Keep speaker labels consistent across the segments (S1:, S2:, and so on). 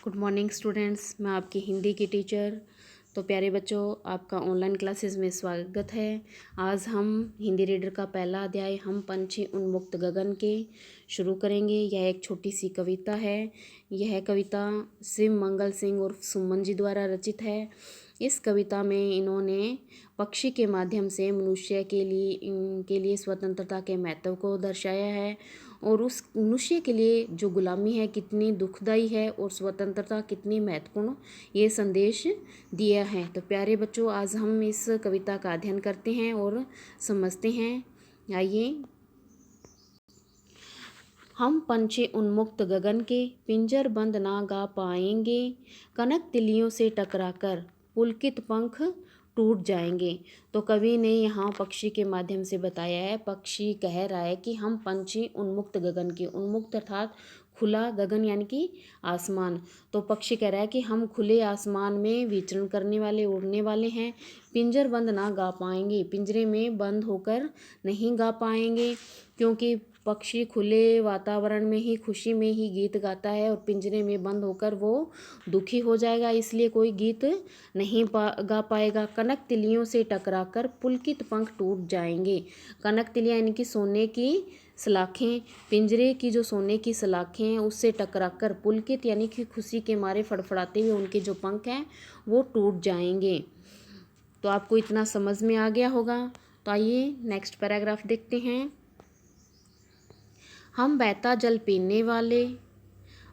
S1: Good morning students, मैं आपकी हिंदी की टीचर। तो प्यारे बच्चों, आपका ऑनलाइन क्लासेस में स्वागत है। आज हम हिंदी रीडर का पहला अध्याय हम पंछी उन्मुक्त गगन के शुरू करेंगे। यह एक छोटी सी कविता है। यह कविता शिव मंगल सिंह और सुमन जी द्वारा रचित है। इस कविता में इन्होंने पक्षी के माध्यम से मनुष्य के लिए स्वतंत्रता के महत्व को दर्शाया है और उस मनुष्य के लिए जो गुलामी है कितनी दुखदाई है और स्वतंत्रता कितनी महत्वपूर्ण, ये संदेश दिया है। तो प्यारे बच्चों, आज हम इस कविता का अध्ययन करते हैं और समझते हैं। आइए। हम पंछी उन्मुक्त गगन के पिंजर बंद ना गा पाएंगे, कनक तिलियों से टकराकर पुलकित पंख टूट जाएंगे। तो कवि ने यहाँ पक्षी के माध्यम से बताया है। पक्षी कह रहा है कि हम पंछी उन्मुक्त गगन के, उन्मुक्त अर्थात खुला, गगन यानी कि आसमान। तो पक्षी कह रहा है कि हम खुले आसमान में विचरण करने वाले, उड़ने वाले हैं। पिंजर बंद ना गा पाएंगे, पिंजरे में बंद होकर नहीं गा पाएंगे, क्योंकि पक्षी खुले वातावरण में ही, खुशी में ही गीत गाता है और पिंजरे में बंद होकर वो दुखी हो जाएगा, इसलिए कोई गीत नहीं गा पाएगा। कनक तिलियों से टकराकर पुलकित पंख टूट जाएंगे। कनक तिलियां यानी कि सोने की सलाखें, पिंजरे की जो सोने की सलाखें हैं उससे टकराकर पुलकित यानी कि खुशी के मारे फड़फड़ाते हुए उनके जो पंख हैं वो टूट जाएंगे। तो आपको इतना समझ में आ गया होगा। तो आइए नेक्स्ट पैराग्राफ देखते हैं। हम बहता जल पीने वाले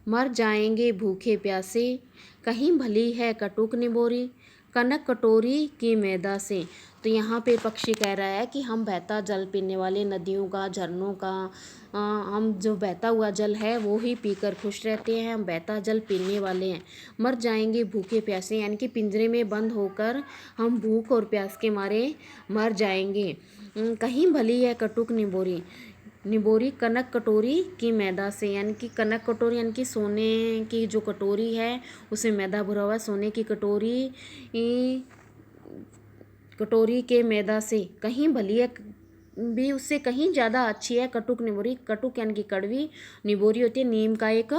S1: मर जाएंगे भूखे प्यासे, कहीं भली है कटुक निबोरी कनक कटोरी की मैदा से। तो यहाँ पे पक्षी कह रहा है कि हम बहता जल पीने वाले, नदियों का, झरनों का, हम जो बहता हुआ जल है वो ही पीकर खुश रहते हैं। हम बहता जल पीने वाले हैं। मर जाएंगे भूखे प्यासे यानी कि पिंजरे में बंद होकर हम भूख और प्यास के मारे मर जाएंगे। कहीं भली है कटुक निबोरी, निबोरी कनक कटोरी की मैदा से, यानी कि कनक कटोरी यानी कि सोने की जो कटोरी है उसे मैदा भरा हुआ है। सोने की कटोरी के मैदा से कहीं भली है, भी उससे कहीं ज़्यादा अच्छी है कटुक निबोरी। कटुक यानी कि कड़वी, निबोरी होती है नीम का एक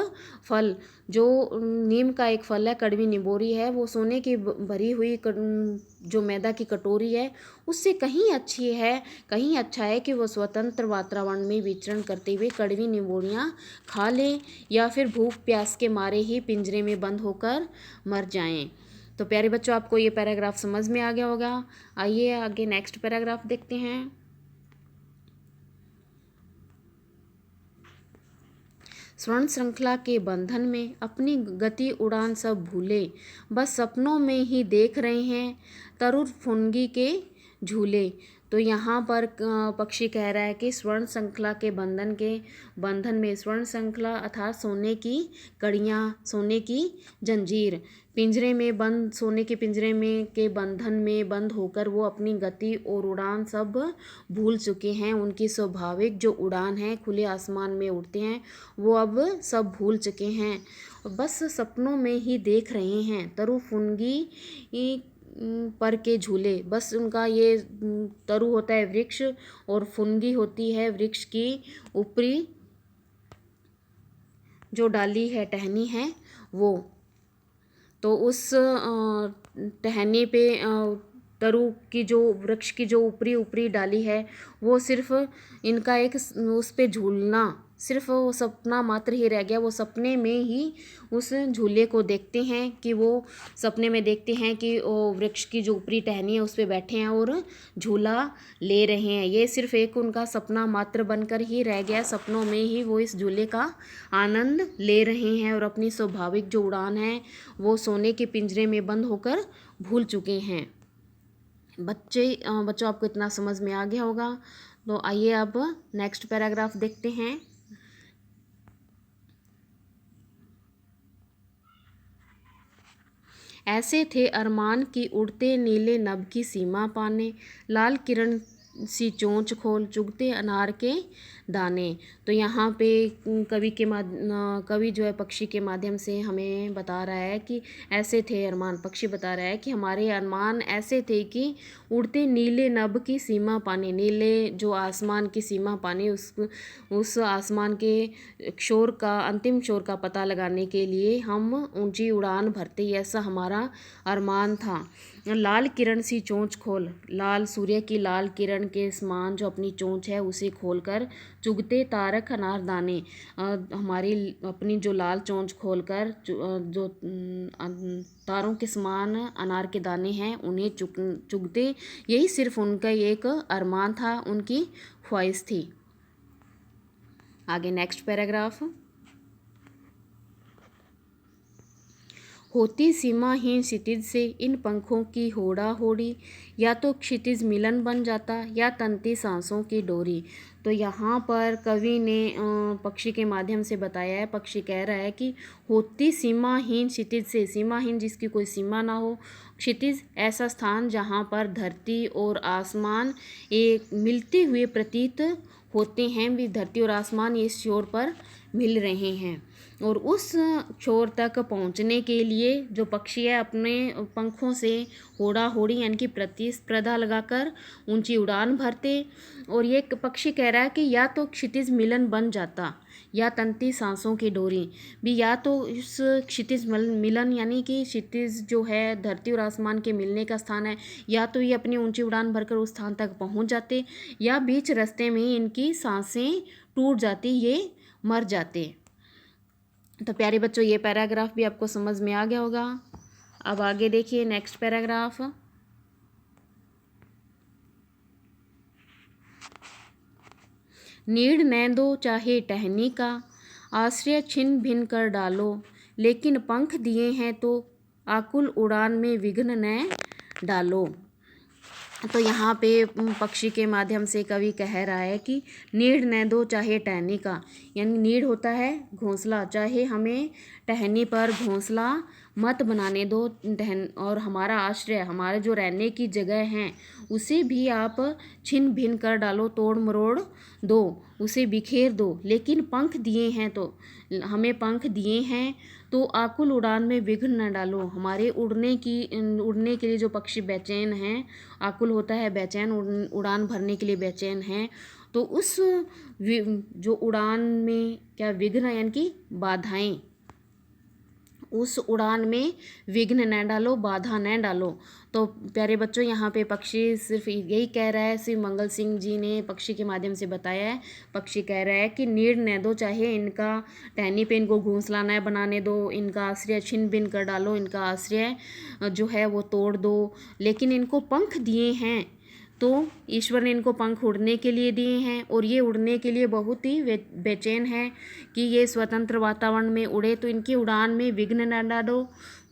S1: फल। जो नीम का एक फल है, कड़वी निबोरी है, वो सोने की भरी हुई जो मैदा की कटोरी है उससे कहीं अच्छी है, कहीं अच्छा है कि वो स्वतंत्र वातावरण में विचरण करते हुए कड़वी निबोरियाँ खा लें या फिर भूख प्यास के मारे ही पिंजरे में बंद होकर मर जाएं। तो प्यारे बच्चों, आपको ये पैराग्राफ समझ में आ गया होगा। आइए आगे नेक्स्ट पैराग्राफ देखते हैं। स्वर्ण श्रृंखला के बंधन में अपनी गति उड़ान सब भूले, बस सपनों में ही देख रहे हैं तरुर फुनगी के झूले। तो यहाँ पर पक्षी कह रहा है कि स्वर्ण श्रृंखला के बंधन में, स्वर्ण श्रृंखला अर्थात सोने की कड़ियाँ, सोने की जंजीर, पिंजरे में बंद, सोने के पिंजरे में के बंधन में बंद होकर वो अपनी गति और उड़ान सब भूल चुके हैं। उनकी स्वाभाविक जो उड़ान है, खुले आसमान में उड़ते हैं, वो अब सब भूल चुके हैं। बस सपनों में ही देख रहे हैं तरु फुनगी पर के झूले। बस उनका ये तरु होता है वृक्ष और फुनगी होती है वृक्ष की ऊपरी जो डाली है, टहनी है वो। तो उस टहनी पे तरु की जो वृक्ष की जो ऊपरी ऊपरी डाली है वो सिर्फ इनका एक उस पे झूलना, सिर्फ वो सपना मात्र ही रह गया। वो सपने में ही उस झूले को देखते हैं कि वो सपने में देखते हैं कि वो वृक्ष की जो ऊपरी टहनी है उस पे बैठे हैं और झूला ले रहे हैं। ये सिर्फ एक उनका सपना मात्र बनकर ही रह गया। सपनों में ही वो इस झूले का आनंद ले रहे हैं और अपनी स्वाभाविक जो उड़ान है वो सोने के पिंजरे में बंद होकर भूल चुके हैं। बच्चों, आपको इतना समझ में आ गया होगा। तो आइए अब नेक्स्ट पैराग्राफ देखते हैं। ऐसे थे अरमान की उड़ते नीले नभ की सीमा पाने, लाल किरण सी चोंच खोल, चुगते अनार के दाने। तो यहाँ पे कवि जो है पक्षी के माध्यम से हमें बता रहा है कि ऐसे थे अरमान। पक्षी बता रहा है कि हमारे अरमान ऐसे थे कि उड़ते नीले नभ की सीमा पाने, नीले जो आसमान की सीमा पाने, उस आसमान के शोर का, अंतिम शोर का पता लगाने के लिए हम ऊंची उड़ान भरते, ऐसा हमारा अरमान था। लाल किरण सी चोंच खोल, लाल सूर्य की लाल किरण के समान जो अपनी चोंच है उसे खोलकर चुगते तारक अनार दाने, हमारी अपनी जो लाल चोंच खोलकर जो तारों के समान अनार के दाने हैं उन्हें चुगते, यही सिर्फ उनका एक अरमान था, उनकी ख्वाहिश थी। आगे नेक्स्ट पैराग्राफ। होती सीमाहीन क्षितिज से इन पंखों की होड़ा होड़ी, या तो क्षितिज मिलन बन जाता या तंती सांसों की डोरी। तो यहाँ पर कवि ने पक्षी के माध्यम से बताया है, पक्षी कह रहा है कि होती सीमाहीन क्षितिज से, सीमाहीन जिसकी कोई सीमा ना हो, क्षितिज ऐसा स्थान जहाँ पर धरती और आसमान एक मिलते हुए प्रतीत होते हैं, भी धरती और आसमान इस छोर पर मिल रहे हैं, और उस छोर तक पहुंचने के लिए जो पक्षी है अपने पंखों से होड़ा होड़ी यानी कि प्रतिस्पर्धा लगाकर ऊंची उड़ान भरते। और ये पक्षी कह रहा है कि या तो क्षितिज मिलन बन जाता या तंती सांसों की डोरी, भी या तो इस क्षितिज मिलन यानी कि क्षितिज जो है धरती और आसमान के मिलने का स्थान है, या तो ये अपनी ऊंची उड़ान भरकर उस स्थान तक पहुंच जाते, या बीच रास्ते में इनकी सांसें टूट जाती, ये मर जाते। तो प्यारे बच्चों ये पैराग्राफ भी आपको समझ में आ गया होगा। अब आगे देखिए नेक्स्ट पैराग्राफ। नीड़ न दो चाहे टहनी का, आश्रय छिन भिन कर डालो, लेकिन पंख दिए हैं तो आकुल उड़ान में विघ्न न डालो। तो यहाँ पे पक्षी के माध्यम से कवि कह रहा है कि नीड़ न दो चाहे टहनी का, यानी नीड़ होता है घोंसला, चाहे हमें टहनी पर घोंसला मत बनाने दो, और हमारा आश्रय, हमारे जो रहने की जगह हैं उसे भी आप छिन भिन कर डालो, तोड़ मरोड़ दो, उसे बिखेर दो, लेकिन पंख दिए हैं तो, हमें पंख दिए हैं तो आकुल उड़ान में विघ्न न डालो, हमारे उड़ने के लिए जो पक्षी बेचैन हैं, आकुल होता है बेचैन, उड़ान भरने के लिए बेचैन हैं, तो उस जो उड़ान में क्या विघ्न यानी कि बाधाएं, उस उड़ान में विघ्न न डालो, बाधा न डालो। तो प्यारे बच्चों यहाँ पे पक्षी सिर्फ यही कह रहा है, श्री मंगल सिंह जी ने पक्षी के माध्यम से बताया है। पक्षी कह रहा है कि नीड़ न दो, चाहे इनका टहनी पे इनको घोंसला न बनाने दो, इनका आश्रय छिन भिन कर डालो, इनका आश्रय जो है वो तोड़ दो, लेकिन इनको पंख दिए हैं तो ईश्वर ने इनको पंख उड़ने के लिए दिए हैं, और ये उड़ने के लिए बहुत ही बेचैन है कि ये स्वतंत्र वातावरण में उड़े, तो इनकी उड़ान में विघ्न न डालो,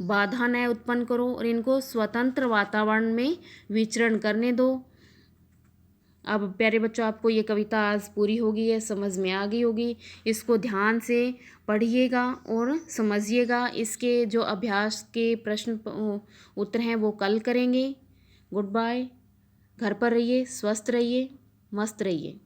S1: बाधा न उत्पन्न करो, और इनको स्वतंत्र वातावरण में विचरण करने दो। अब प्यारे बच्चों आपको ये कविता आज पूरी होगी है, समझ में आ गई होगी। इसको ध्यान से पढ़िएगा और समझिएगा। इसके जो अभ्यास के प्रश्न उत्तर हैं वो कल करेंगे। Good bye. घर पर रहिए, स्वस्थ रहिए, मस्त रहिए।